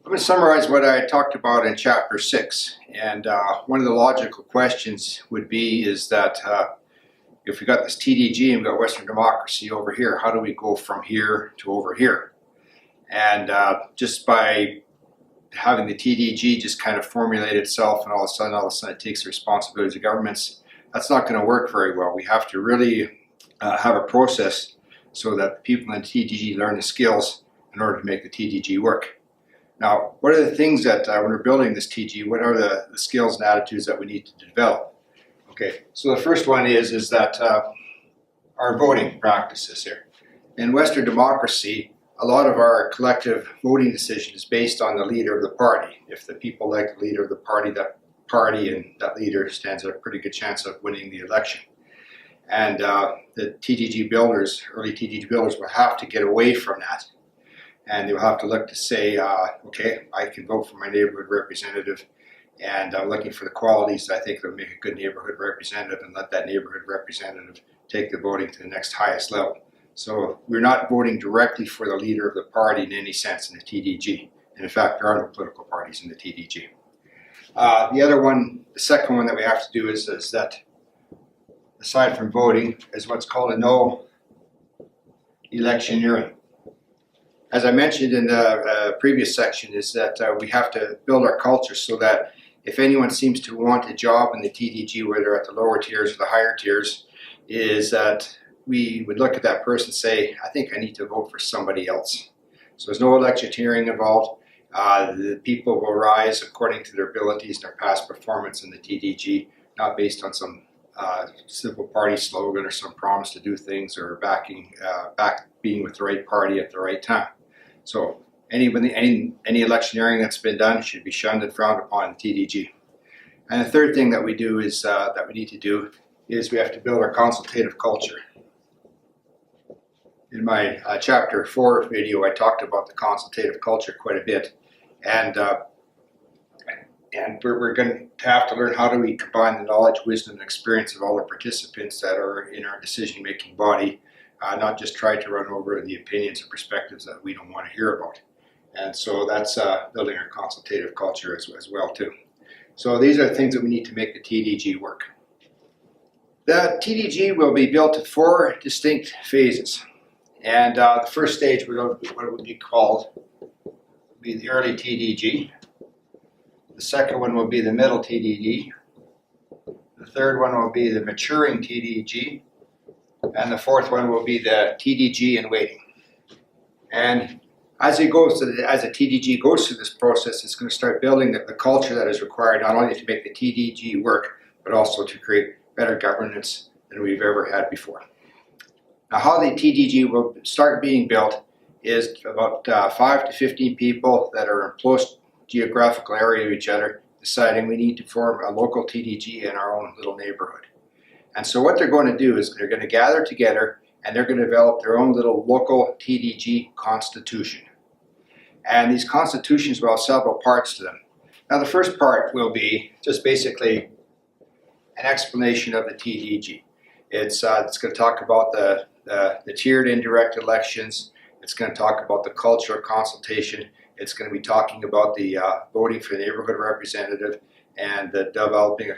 I'm going to summarize what I talked about in Chapter 6. And one of the logical questions would be is that if we got this TDG and we've got Western democracy over here, how do we go from here to over here? And just by having the TDG just kind of formulate itself and all of a sudden it takes the responsibilities of governments, that's not going to work very well. We have to really have a process so that the people in the TDG learn the skills in order to make the TDG work. Now, what are the things that when we're building this TDG, what are the skills and attitudes that we need to develop? Okay, so the first one is that our voting practices here. In Western democracy, a lot of our collective voting decision is based on the leader of the party. If the people like the leader of the party, that party and that leader stands a pretty good chance of winning the election. And the TDG builders, early TDG builders, will have to get away from that. And they'll have to look to say, okay, I can vote for my neighborhood representative, and I'm looking for the qualities that I think will make a good neighborhood representative, and let that neighborhood representative take the voting to the next highest level. So we're not voting directly for the leader of the party in any sense in the TDG. And in fact, there are no political parties in the TDG. The other one, the second one that we have to do is that, aside from voting, is what's called a no electioneering. As I mentioned in the previous section, is that we have to build our culture so that if anyone seems to want a job in the TDG, whether at the lower tiers or the higher tiers, is that we would look at that person and say, I think I need to vote for somebody else. So there's no electioneering involved. The people will rise according to their abilities and their past performance in the TDG, not based on some simple party slogan or some promise to do things or being with the right party at the right time. So any electioneering that's been done should be shunned and frowned upon in the TDG. And the third thing that we do is that we need to do is we have to build our consultative culture. In my Chapter 4 video, I talked about the consultative culture quite a bit, and we're going to have to learn how do we combine the knowledge, wisdom, and experience of all the participants that are in our decision-making body, not just try to run over the opinions and perspectives that we don't want to hear about. And so that's building our consultative culture as well too. So these are the things that we need to make the TDG work. The TDG will be built in 4 distinct phases. And the first stage would be called be the early TDG. The second one will be the middle TDG. The third one will be the maturing TDG. And the fourth one will be the TDG in waiting. And as the TDG goes through this process, it's going to start building the culture that is required not only to make the TDG work, but also to create better governance than we've ever had before. Now, how the TDG will start being built is about 5 to 15 people that are in close geographical area of each other deciding we need to form a local TDG in our own little neighborhood. And so what they're going to do is they're going to gather together and they're going to develop their own little local TDG constitution. And these constitutions will have several parts to them. Now, the first part will be just basically an explanation of the TDG. It's going to talk about the tiered indirect elections. It's going to talk about the culture of consultation. It's going to be talking about the voting for the neighborhood representative and the developing a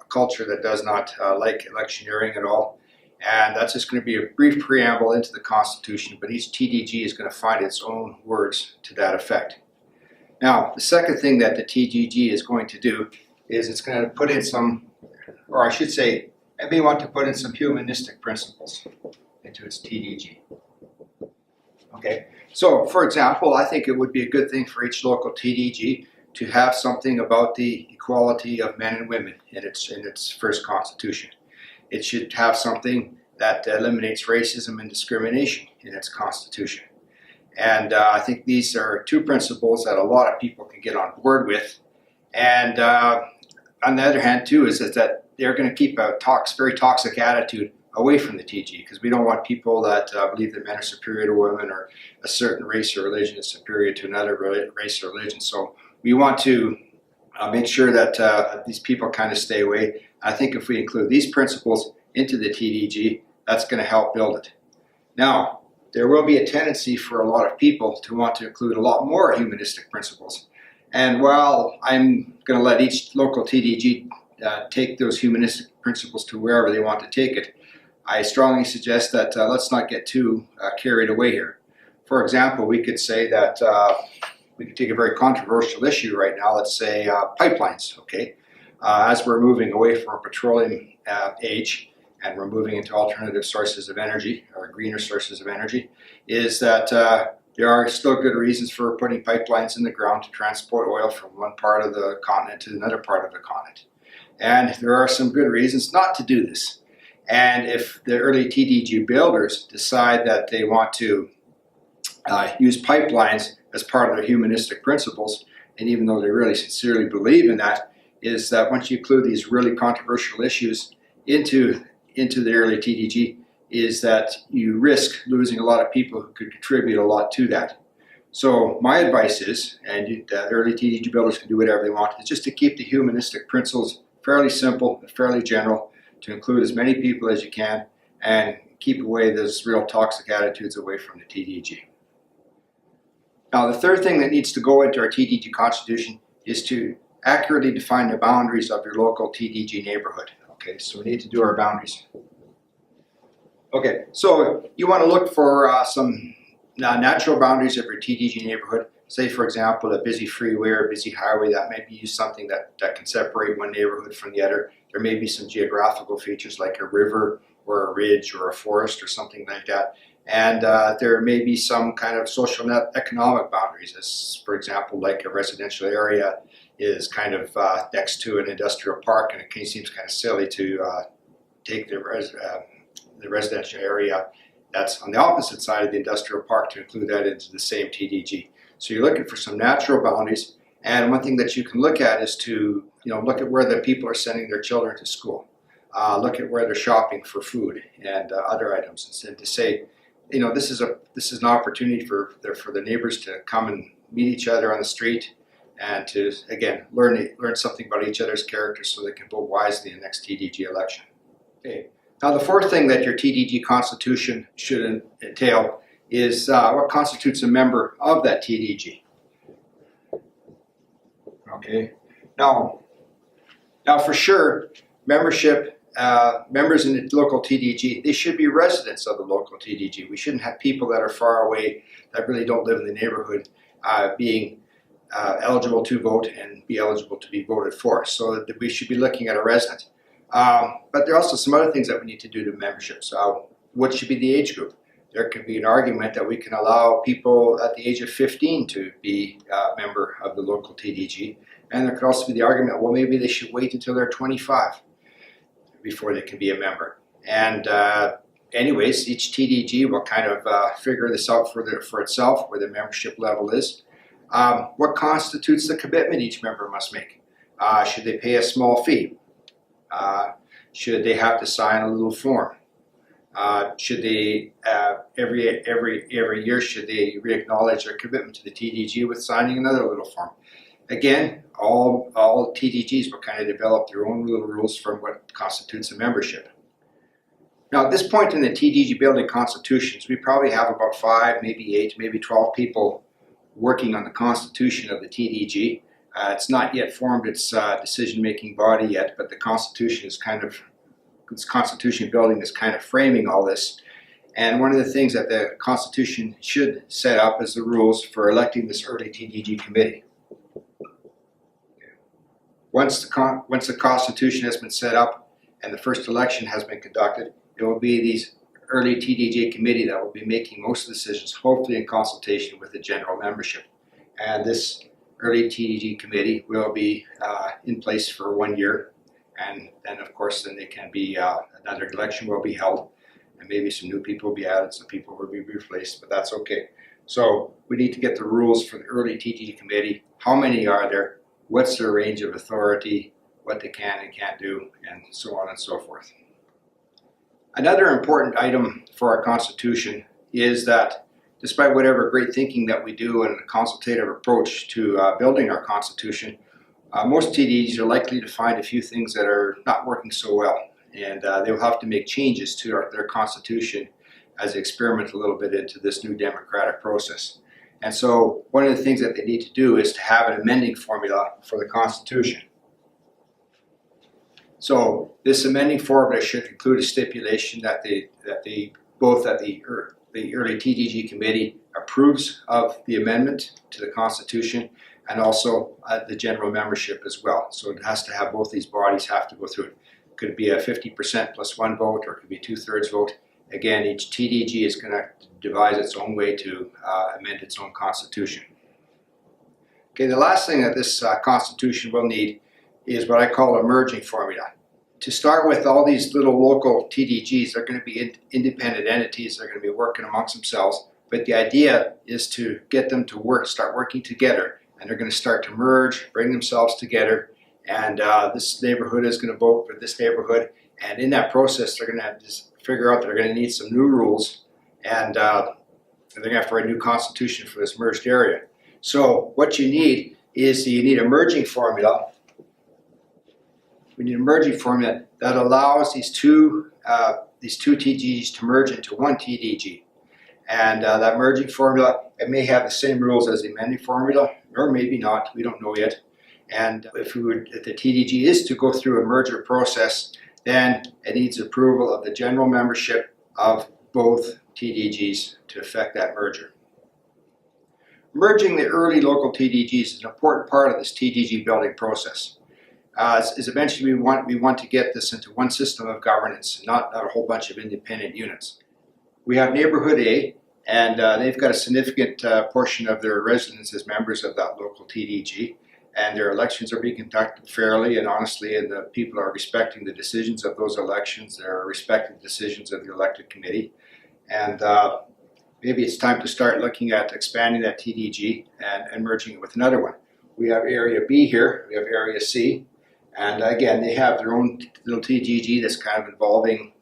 culture that does not like electioneering at all. And that's just going to be a brief preamble into the Constitution, but each TDG is going to find its own words to that effect. Now, the second thing that the TDG is going to do is it's going to put in some, or I should say, it may want to put in some humanistic principles into its TDG. Okay, so for example, I think it would be a good thing for each local TDG to have something about the equality of men and women in its first constitution. It should have something that eliminates racism and discrimination in its constitution. And I think these are 2 principles that a lot of people can get on board with. And on the other hand too is that they're going to keep a very toxic attitude away from the TG, because we don't want people that believe that men are superior to women or a certain race or religion is superior to another race or religion. So we want to make sure that these people kind of stay away. I think if we include these principles into the TDG, that's going to help build it. Now, there will be a tendency for a lot of people to want to include a lot more humanistic principles. And while I'm going to let each local TDG take those humanistic principles to wherever they want to take it, I strongly suggest that let's not get too carried away here. For example, we could say that we could take a very controversial issue right now, let's say pipelines, okay? As we're moving away from a petroleum age and we're moving into alternative sources of energy, or greener sources of energy, is that there are still good reasons for putting pipelines in the ground to transport oil from one part of the continent to another part of the continent. And there are some good reasons not to do this. And if the early TDG builders decide that they want to use pipelines as part of their humanistic principles, and even though they really sincerely believe in that, is that once you include these really controversial issues into the early TDG, is that you risk losing a lot of people who could contribute a lot to that. So my advice is, and the early TDG builders can do whatever they want, is just to keep the humanistic principles fairly simple, fairly general, to include as many people as you can, and keep away those real toxic attitudes away from the TDG. Now, the third thing that needs to go into our TDG constitution is to accurately define the boundaries of your local TDG neighborhood. Okay, so we need to do our boundaries. Okay, so you want to look for some natural boundaries of your TDG neighborhood. Say, for example, a busy freeway or a busy highway, that might be something that can separate one neighborhood from the other. There may be some geographical features like a river or a ridge or a forest or something like that. And there may be some kind of social and economic boundaries, as, for example, like a residential area is kind of next to an industrial park, and it seems kind of silly to take the residential area that's on the opposite side of the industrial park to include that into the same TDG. So you're looking for some natural boundaries, and one thing that you can look at is to look at where the people are sending their children to school. Look at where they're shopping for food and other items, and to say, this is an opportunity for the neighbors to come and meet each other on the street, and to again learn something about each other's characters so they can vote wisely in the next TDG election. Okay. Now, the fourth thing that your TDG constitution should entail is what constitutes a member of that TDG. Okay. Now for sure, members in the local TDG, they should be residents of the local TDG. We shouldn't have people that are far away that really don't live in the neighborhood being eligible to vote and be eligible to be voted for. So that we should be looking at a resident. But there are also some other things that we need to do to membership. So what should be the age group? There could be an argument that we can allow people at the age of 15 to be a member of the local TDG. And there could also be the argument, well, maybe they should wait until they're 25 before they can be a member. And anyways, each TDG will kind of figure this out for itself, where the membership level is. What constitutes the commitment each member must make? Should they pay a small fee? Should they have to sign a little form? Should they every year should they re-acknowledge their commitment to the TDG with signing another little form? Again, all TDGs will kind of develop their own little rules for what constitutes a membership. Now, at this point in the TDG building constitutions, we probably have about 5, maybe 8, maybe 12 people working on the constitution of the TDG. It's not yet formed its decision-making body yet, but the constitution building is kind of framing all this. And one of the things that the constitution should set up is the rules for electing this early TDG committee. Once the constitution has been set up and the first election has been conducted, it will be these early TDG committee that will be making most of the decisions, hopefully in consultation with the general membership. And this early TDG committee will be in place for 1 year, and then of course then they can be another election will be held, and maybe some new people will be added, some people will be replaced, but that's okay. So we need to get the rules for the early TDG committee. How many are there? What's their range of authority? What they can and can't do, and so on and so forth. Another important item for our constitution is that despite whatever great thinking that we do and a consultative approach to building our constitution, most TDs are likely to find a few things that are not working so well, and they will have to make changes to their constitution as they experiment a little bit into this new democratic process. And so one of the things that they need to do is to have an amending formula for the Constitution. So this amending formula should include a stipulation that the early TDG committee approves of the amendment to the Constitution, and also the general membership as well. So it has to have both these bodies have to go through it. It could be a 50% plus one vote, or it could be 2/3 vote. Again, each TDG is going to devise its own way to amend its own Constitution. Okay, the last thing that this Constitution will need is what I call a merging formula. To start with, all these little local TDGs are going to be independent entities. They're going to be working amongst themselves. But the idea is to get them to start working together, and they're going to start to merge, bring themselves together, and this neighborhood is going to vote for this neighborhood. And in that process, they're going to just figure out that they're going to need some new rules, and they're going to have to write a new constitution for this merged area. So what you need is you need a merging formula. We need a merging formula that allows these two TDGs to merge into one TDG. And that merging formula, it may have the same rules as the amending formula, or maybe not. We don't know yet. And if the TDG is to go through a merger process, then it needs approval of the general membership of both TDGs to effect that merger. Merging the early local TDGs is an important part of this TDG building process. Is eventually we want to get this into one system of governance, not a whole bunch of independent units. We have Neighborhood A, and they've got a significant portion of their residents as members of that local TDG, and their elections are being conducted fairly and honestly, and the people are respecting the decisions of those elections. They're respecting the decisions of the elected committee, and maybe it's time to start looking at expanding that TDG and merging it with another one. We have Area B here, we have Area C, and again, they have their own little TDG that's kind of evolving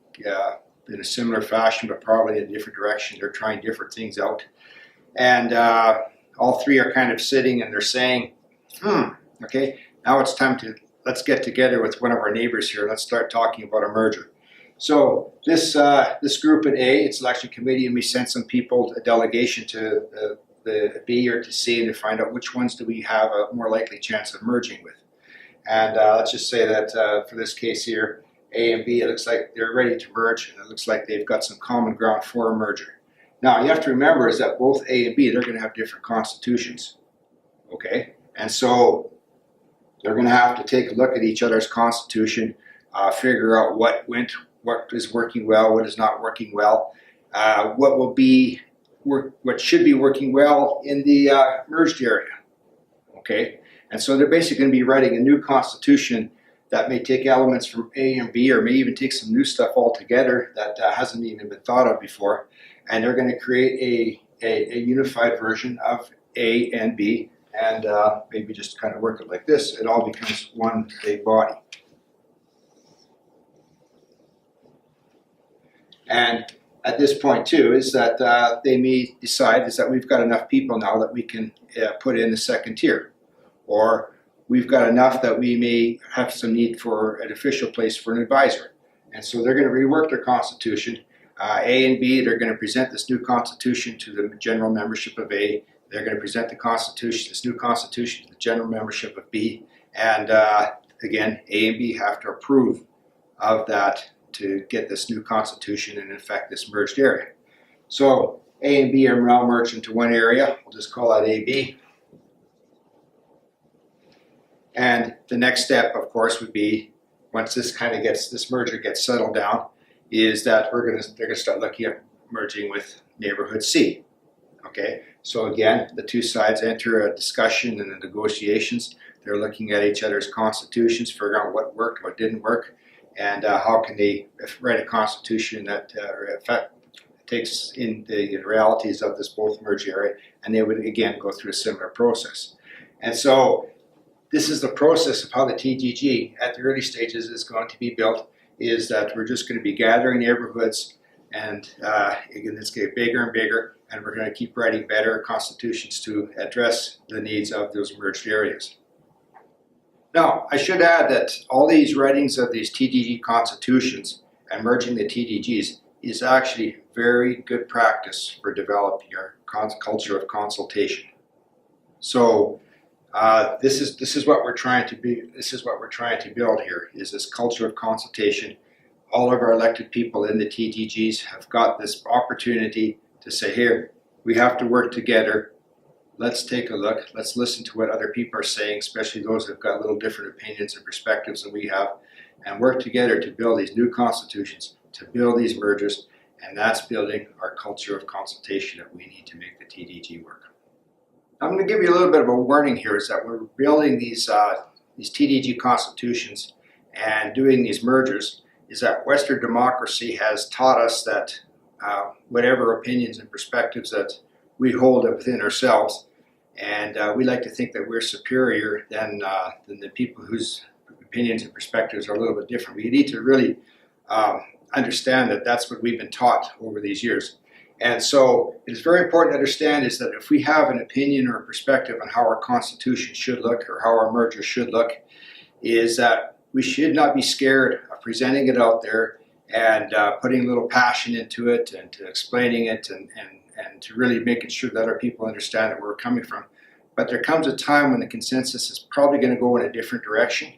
in a similar fashion, but probably in a different direction. They're trying different things out. And all three are kind of sitting and they're saying, okay, now it's time to, let's get together with one of our neighbors here. Let's start talking about a merger. So this group at A, it's election committee, and we sent some people, a delegation to the B or to C, and to find out which ones do we have a more likely chance of merging with. And let's just say that for this case here, A and B, it looks like they're ready to merge, and it looks like they've got some common ground for a merger. Now, you have to remember is that both A and B, they're going to have different constitutions, okay? And so they're going to have to take a look at each other's constitution, figure out what is working well, what is not working well, what should be working well in the merged area, okay? And so they're basically going to be writing a new constitution that may take elements from A and B, or may even take some new stuff altogether that hasn't even been thought of before. And they're going to create a unified version of A and B, and maybe just kind of work it like this. It all becomes one big body. And at this point too, is that they may decide is that we've got enough people now that we can put in the second tier. Or we've got enough that we may have some need for an official place for an advisor. And so they're going to rework their constitution. A and B, they're going to present this new constitution to the general membership of A. They're going to present this new constitution to the general membership of B. And again, A and B have to approve of that to get this new constitution and in fact this merged area. So A and B are now merged into one area. We'll just call that AB. And the next step, of course, would be once this merger gets settled down, is that they're going to start looking at merging with neighborhood C. Okay, so again, the two sides enter a discussion and the negotiations. They're looking at each other's constitutions, figuring out what worked, what didn't work, and how can they write a constitution that takes in the realities of this both merged area, and they would again go through a similar process. And so this is the process of how the TDG at the early stages is going to be built, is that we're just going to be gathering neighborhoods, and again, it's going to get bigger and bigger, and we're going to keep writing better constitutions to address the needs of those merged areas. Now, I should add that all these writings of these TDG constitutions and merging the TDGs is actually very good practice for developing your culture of consultation. So this is what we're trying to be. This is what we're trying to build here. Is this culture of consultation? All of our elected people in the TDGs have got this opportunity to say, here, we have to work together. Let's take a look. Let's listen to what other people are saying, especially those who've got little different opinions and perspectives than we have, and work together to build these new constitutions, to build these mergers, and that's building our culture of consultation that we need to make the TDG work. I'm going to give you a little bit of a warning here, is that we're building these TDG constitutions and doing these mergers, is that Western democracy has taught us that whatever opinions and perspectives that we hold within ourselves, and we like to think that we're superior than the people whose opinions and perspectives are a little bit different. We need to really understand that that's what we've been taught over these years. And so it is very important to understand is that if we have an opinion or a perspective on how our constitution should look or how our merger should look, is that we should not be scared of presenting it out there and putting a little passion into it and to explaining it and to really making sure that our people understand where we're coming from. But there comes a time when the consensus is probably going to go in a different direction,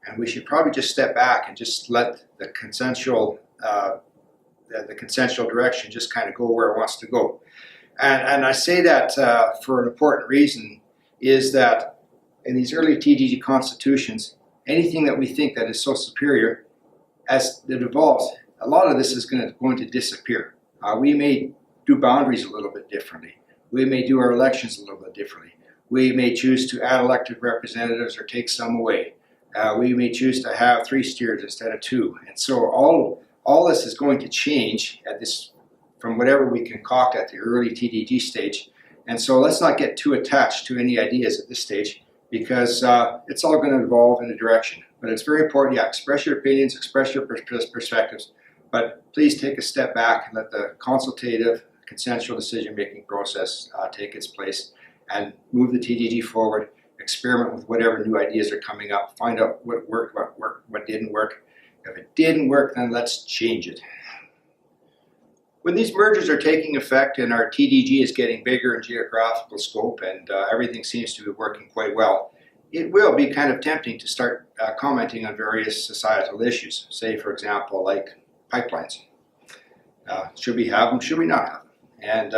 and we should probably just step back and just let the consensual direction just kind of go where it wants to go. And I say that for an important reason, is that in these early TDG constitutions, anything that we think that is so superior, as it evolves, a lot of this is going to disappear. We may do boundaries a little bit differently. We may do our elections a little bit differently. We may choose to add elected representatives or take some away. We may choose to have 3 steers instead of 2. And so all this is going to change at this, from whatever we concoct at the early TDG stage. And so let's not get too attached to any ideas at this stage, because it's all going to evolve in a direction. But it's very important, yeah, express your opinions, express your perspectives, but please take a step back and let the consultative, consensual decision-making process take its place and move the TDG forward, experiment with whatever new ideas are coming up, find out what worked, what didn't work. If it didn't work, then let's change it. When these mergers are taking effect and our TDG is getting bigger in geographical scope and everything seems to be working quite well, it will be kind of tempting to start commenting on various societal issues. Say, for example, like pipelines. Should we have them? Should we not have them? And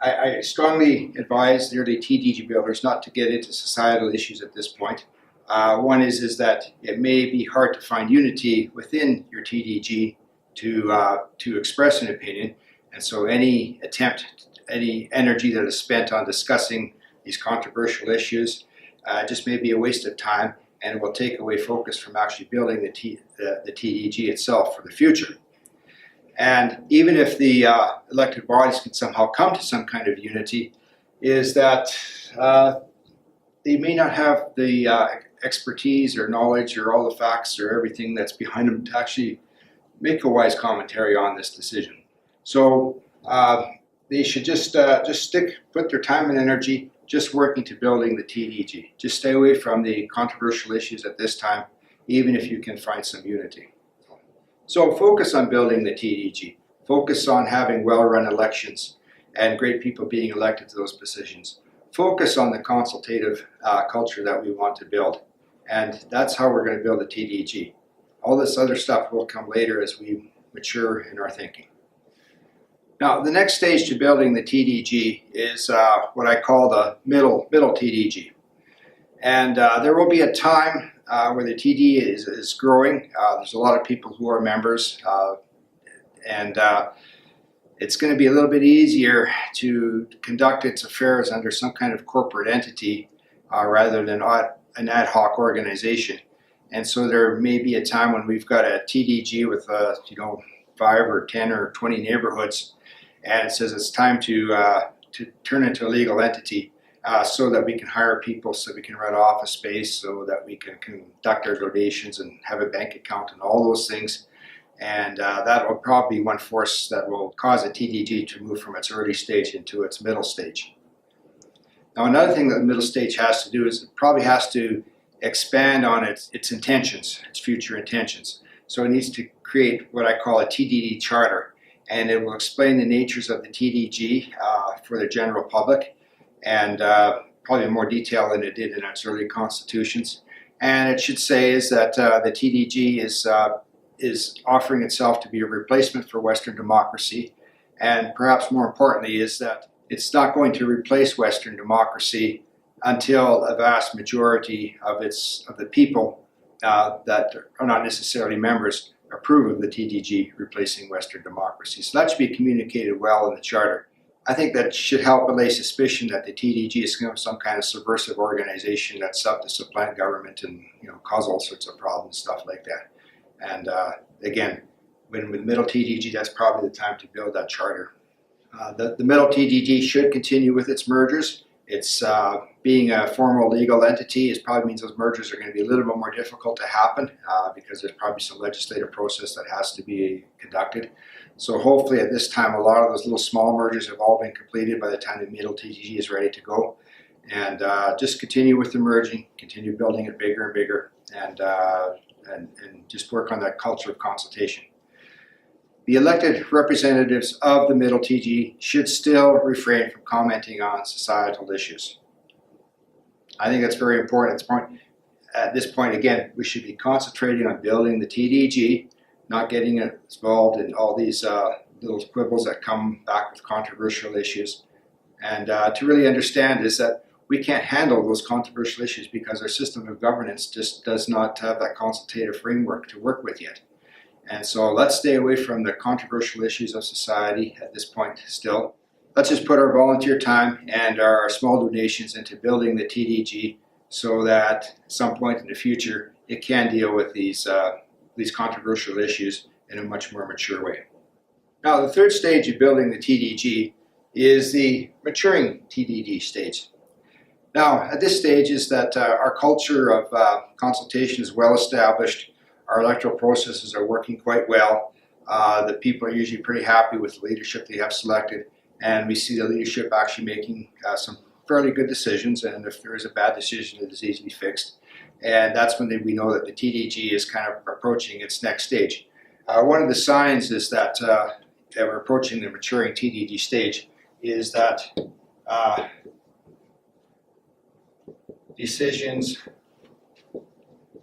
I strongly advise the early TDG builders not to get into societal issues at this point. One is that it may be hard to find unity within your TDG to express an opinion, and so any energy that is spent on discussing these controversial issues just may be a waste of time, and it will take away focus from actually building the TDG itself for the future. And even if the elected bodies can somehow come to some kind of unity, is that they may not have the expertise or knowledge or all the facts or everything that's behind them to actually make a wise commentary on this decision. So they should just put their time and energy just working to building the TDG. Just stay away from the controversial issues at this time, even if you can find some unity. So focus on building the TDG. Focus on having well-run elections and great people being elected to those positions. Focus on the consultative culture that we want to build. And that's how we're going to build the TDG. All this other stuff will come later as we mature in our thinking. Now, the next stage to building the TDG is what I call the middle TDG. And there will be a time where the TD is growing. There's a lot of people who are members, and it's going to be a little bit easier to conduct its affairs under some kind of corporate entity rather than an ad hoc organization. And so there may be a time when we've got a TDG with 5 or 10 or 20 neighborhoods, and it says it's time to turn into a legal entity so that we can hire people, so we can rent office space, so that we can conduct our donations and have a bank account and all those things. And that will probably be one force that will cause a TDG to move from its early stage into its middle stage. Now, another thing that the middle stage has to do is it probably has to expand on its intentions, its future intentions. So it needs to create what I call a TDD charter. and it will explain the natures of the TDG for the general public, and probably in more detail than it did in its early constitutions. And it should say is that the TDG is offering itself to be a replacement for Western democracy, and perhaps more importantly is that it's not going to replace Western democracy until a vast majority of the people that are not necessarily members approve of the TDG replacing Western democracy. So that should be communicated well in the Charter. I think that should help allay suspicion that the TDG is some kind of subversive organization that's up to supplant government and cause all sorts of problems, stuff like that. And again, with middle TDG, that's probably the time to build that Charter. The middle TDG should continue with its mergers. It's being a formal legal entity, it probably means those mergers are going to be a little bit more difficult to happen because there's probably some legislative process that has to be conducted. So hopefully at this time a lot of those little small mergers have all been completed by the time the middle TDG is ready to go. And just continue with the merging, continue building it bigger and bigger, and just work on that culture of consultation. The elected representatives of the middle TG should still refrain from commenting on societal issues. I think that's very important. At this point, again, we should be concentrating on building the TDG, not getting involved in all these little quibbles that come back with controversial issues. And to really understand is that we can't handle those controversial issues because our system of governance just does not have that consultative framework to work with yet. And so let's stay away from the controversial issues of society at this point still. Let's just put our volunteer time and our small donations into building the TDG so that at some point in the future it can deal with these controversial issues in a much more mature way. Now the third stage of building the TDG is the maturing TDG stage. Now at this stage is that our culture of consultation is well established. Our electoral processes are working quite well. The people are usually pretty happy with the leadership they have selected, and we see the leadership actually making some fairly good decisions, and if there is a bad decision, it is easily fixed. And that's when we know that the TDG is kind of approaching its next stage. One of the signs is that we're approaching the maturing TDG stage is that decisions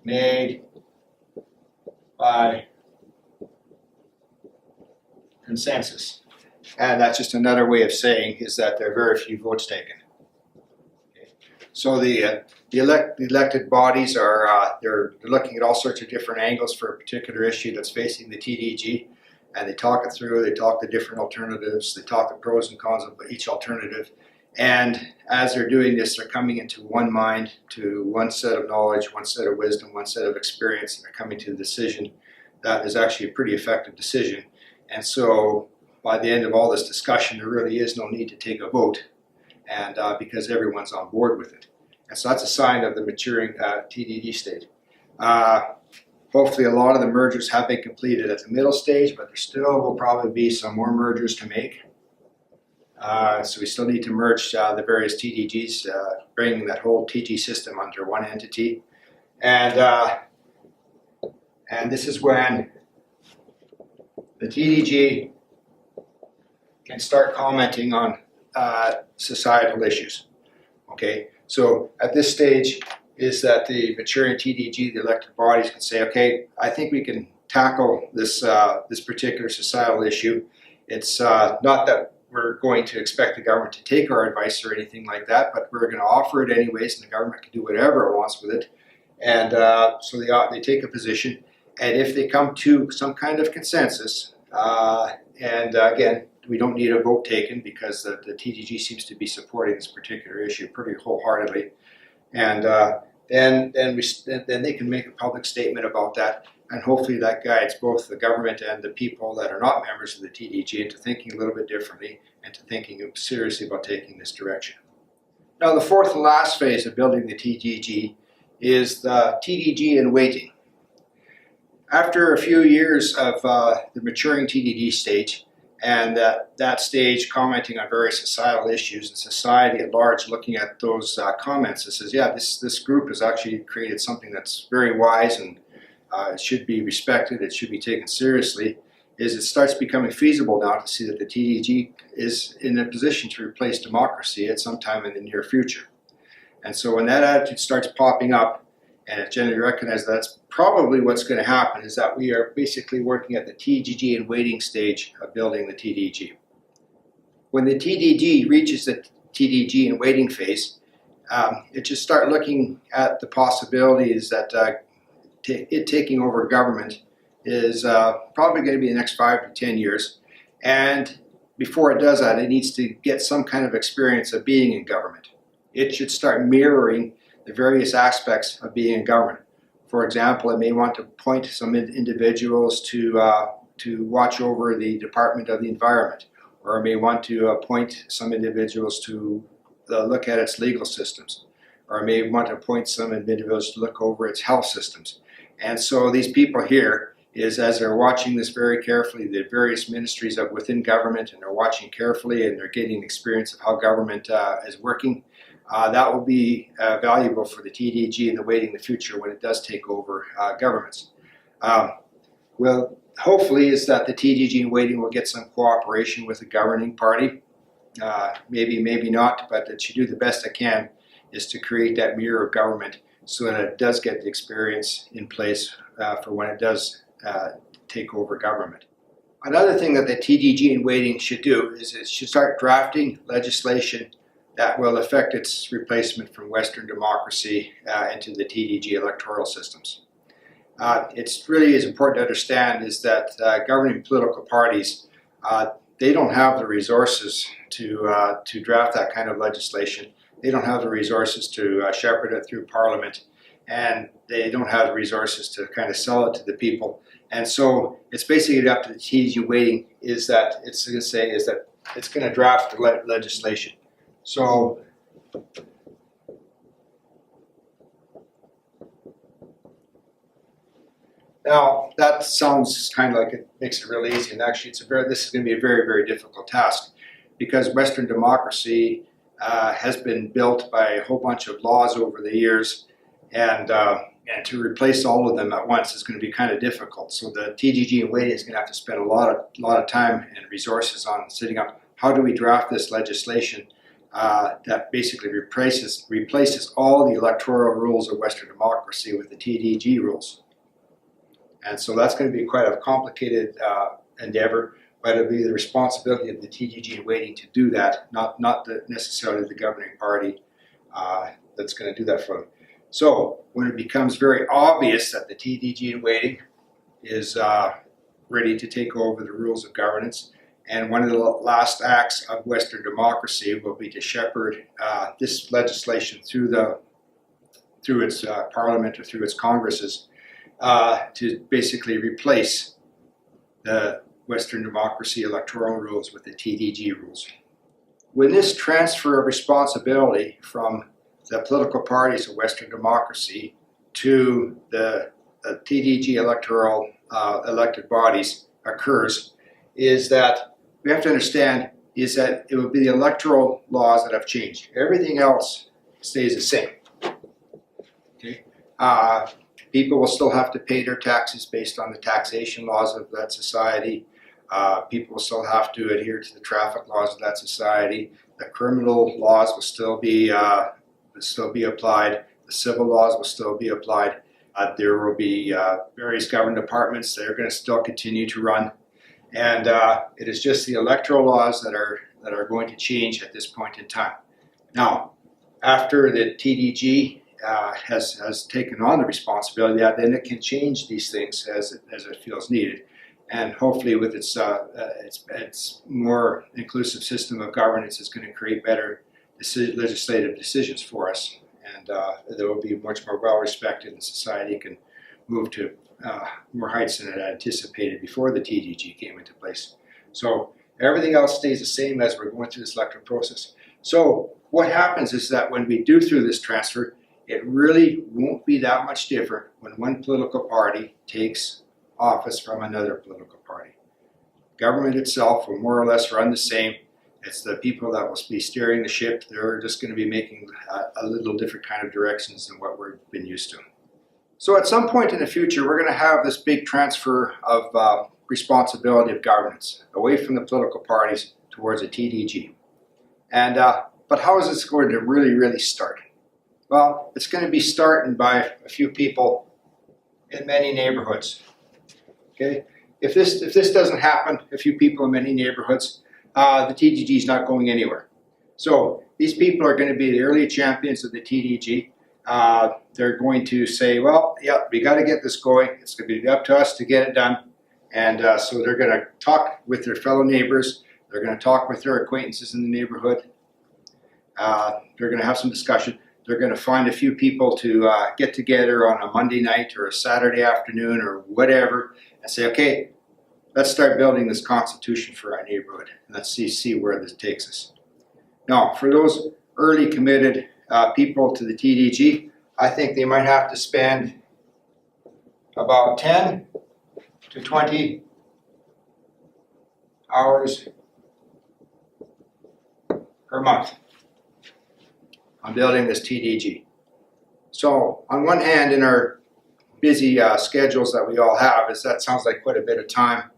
made by consensus. And that's just another way of saying is that there are very few votes taken. Okay. So the elected bodies are they're looking at all sorts of different angles for a particular issue that's facing the TDG, and they talk it through, they talk the different alternatives, they talk the pros and cons of each alternative. And as they're doing this, they're coming into one mind, to one set of knowledge, one set of wisdom, one set of experience, and they're coming to the decision that is actually a pretty effective decision. And so by the end of all this discussion, there really is no need to take a vote, and because everyone's on board with it. And so that's a sign of the maturing TDG stage. Hopefully a lot of the mergers have been completed at the middle stage, but there still will probably be some more mergers to make. So we still need to merge the various TDGs, bringing that whole TG system under one entity. And this is when the TDG can start commenting on societal issues. Okay, so at this stage is that the maturing TDG, the elected bodies, can say, okay, I think we can tackle this this particular societal issue. It's not that we're going to expect the government to take our advice or anything like that, but we're going to offer it anyways, and the government can do whatever it wants with it. And so they take a position, and if they come to some kind of consensus, and again, we don't need a vote taken because the TDG seems to be supporting this particular issue pretty wholeheartedly, and then they can make a public statement about that, and hopefully that guides both the government and the people that are not members of the TDG into thinking a little bit differently and to thinking seriously about taking this direction. Now the fourth and last phase of building the TDG is the TDG in waiting. After a few years of the maturing TDG stage, and that stage commenting on various societal issues and society at large looking at those comments, it says, yeah, this group has actually created something that's very wise and it should be respected, it should be taken seriously. is it starts becoming feasible now to see that the TDG is in a position to replace democracy at some time in the near future. And so when that attitude starts popping up, and it's generally recognized that's probably what's going to happen, is that we are basically working at the TDG and waiting stage of building the TDG. When the TDG reaches the TDG and waiting phase, it just start looking at the possibilities that it taking over government is probably going to be the next 5 to 10 years. And before it does that, it needs to get some kind of experience of being in government. It should start mirroring the various aspects of being in government. For example, it may want to appoint some individuals to watch over the Department of the Environment, or it may want to appoint some individuals to look at its legal systems, or it may want to appoint some individuals to look over its health systems. And so these people here is, as they're watching this very carefully, the various ministries of within government, and they're watching carefully and they're getting experience of how government is working, that will be valuable for the TDG in the waiting the future when it does take over governments. Well, hopefully is that the TDG in waiting will get some cooperation with the governing party. Maybe not, but it should do the best it can is to create that mirror of government so that it does get the experience in place for when it does take over government. Another thing that the TDG in waiting should do is it should start drafting legislation that will affect its replacement from Western democracy into the TDG electoral systems. It's really is important to understand is that governing political parties, they don't have the resources to draft that kind of legislation. They don't have the resources to shepherd it through Parliament, and they don't have the resources to kind of sell it to the people. And so it's basically up to the TDG waiting is that it's going to say is that it's going to draft the legislation. So now that sounds kind of like it makes it really easy, and actually this is going to be a very, very difficult task, because Western democracy has been built by a whole bunch of laws over the years, and to replace all of them at once is going to be kind of difficult. So the TDG in waiting is going to have to spend a lot of time and resources on setting up how do we draft this legislation that basically replaces all the electoral rules of Western democracy with the TDG rules. And so that's going to be quite a complicated endeavor, but it'll be the responsibility of the TDG in waiting to do that, not necessarily the governing party that's going to do that for them. So when it becomes very obvious that the TDG in waiting is ready to take over the rules of governance, and one of the last acts of Western democracy will be to shepherd this legislation through its parliament or through its congresses to basically replace the Western democracy electoral rules with the TDG rules. When this transfer of responsibility from the political parties of Western democracy to the TDG electoral elected bodies occurs, is that we have to understand is that it will be the electoral laws that have changed. Everything else stays the same. Okay? People will still have to pay their taxes based on the taxation laws of that society. People will still have to adhere to the traffic laws of that society. The criminal laws will still be applied. The civil laws will still be applied. There will be various government departments that are going to still continue to run. And it is just the electoral laws that are going to change at this point in time. Now, after the TDG has taken on the responsibility, then it can change these things as it feels needed, and hopefully with its more inclusive system of governance, it's going to create better legislative decisions for us, and they will be much more well respected, and society can move to more heights than it anticipated before the TDG came into place. So everything else stays the same as we're going through this electoral process. So what happens is that when we do through this transfer, it really won't be that much different when one political party takes office from another political party. Government itself will more or less run the same. It's the people that will be steering the ship. They're just going to be making a little different kind of directions than what we've been used to. So at some point in the future, we're going to have this big transfer of responsibility of governance, away from the political parties towards a TDG. And but how is this going to really start? Well, it's going to be starting by a few people in many neighborhoods. Okay, if this doesn't happen, a few people in many neighborhoods, the TDG is not going anywhere. So these people are going to be the early champions of the TDG. They're going to say, well, yeah, we got to get this going. It's going to be up to us to get it done. And so they're going to talk with their fellow neighbors. They're going to talk with their acquaintances in the neighborhood. They're going to have some discussion. They're going to find a few people to get together on a Monday night or a Saturday afternoon or whatever and say, okay, let's start building this constitution for our neighborhood. And let's see where this takes us. Now, for those early committed people to the TDG, I think they might have to spend about 10 to 20 hours per month on building this TDG. So on one hand, in our busy schedules that we all have, that sounds like quite a bit of time.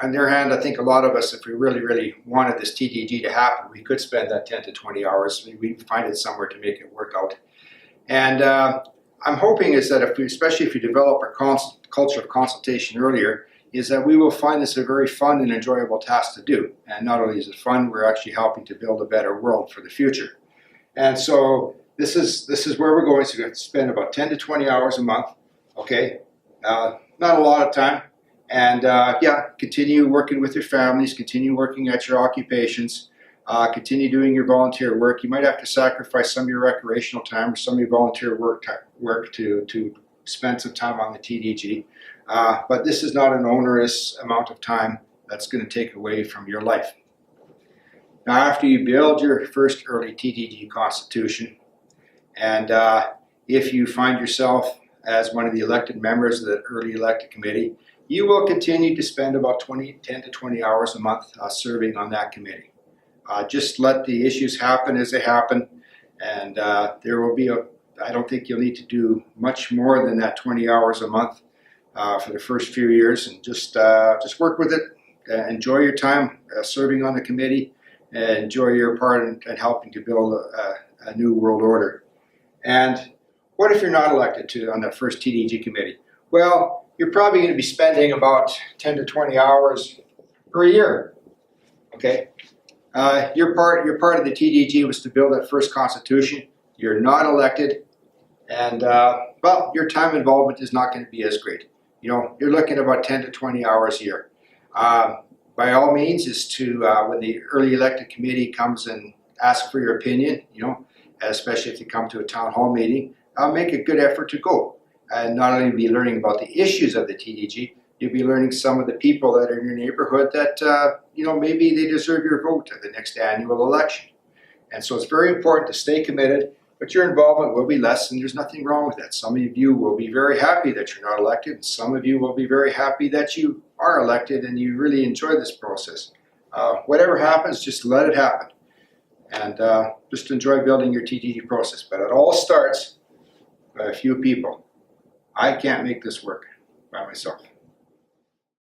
On the other hand, I think a lot of us, if we really wanted this TDG to happen, we could spend that 10 to 20 hours. We'd find it somewhere to make it work out. And I'm hoping is that especially if we develop our culture of consultation earlier, is that we will find this a very fun and enjoyable task to do. And not only is it fun, we're actually helping to build a better world for the future. And so this is where we're going. So we have to spend about 10 to 20 hours a month. Okay, not a lot of time. And yeah, continue working with your families, continue working at your occupations, continue doing your volunteer work. You might have to sacrifice some of your recreational time or some of your volunteer work to spend some time on the TDG. But this is not an onerous amount of time that's going to take away from your life. Now, after you build your first early TDG constitution, and if you find yourself as one of the elected members of the early elected committee, you will continue to spend about 10 to 20 hours a month serving on that committee. Just let the issues happen as they happen, and there will be I don't think you'll need to do much more than that 20 hours a month for the first few years, and just work with it. Enjoy your time serving on the committee, and enjoy your part in helping to build a new world order. And what if you're not elected on that first TDG committee? Well, you're probably going to be spending about 10 to 20 hours per year. Okay, your part of the TDG was to build that first constitution. You're not elected, and well, your time involvement is not going to be as great. You know, you're looking at about 10 to 20 hours a year. By all means, is to when the early elected committee comes and asks for your opinion, you know, especially if you come to a town hall meeting, make a good effort to go. And not only be learning about the issues of the TDG, you'll be learning some of the people that are in your neighborhood that, you know, maybe they deserve your vote at the next annual election. And so it's very important to stay committed, but your involvement will be less, and there's nothing wrong with that. Some of you will be very happy that you're not elected, and some of you will be very happy that you are elected and you really enjoy this process. Whatever happens, just let it happen. And just enjoy building your TDG process. But it all starts by a few people. I can't make this work by myself.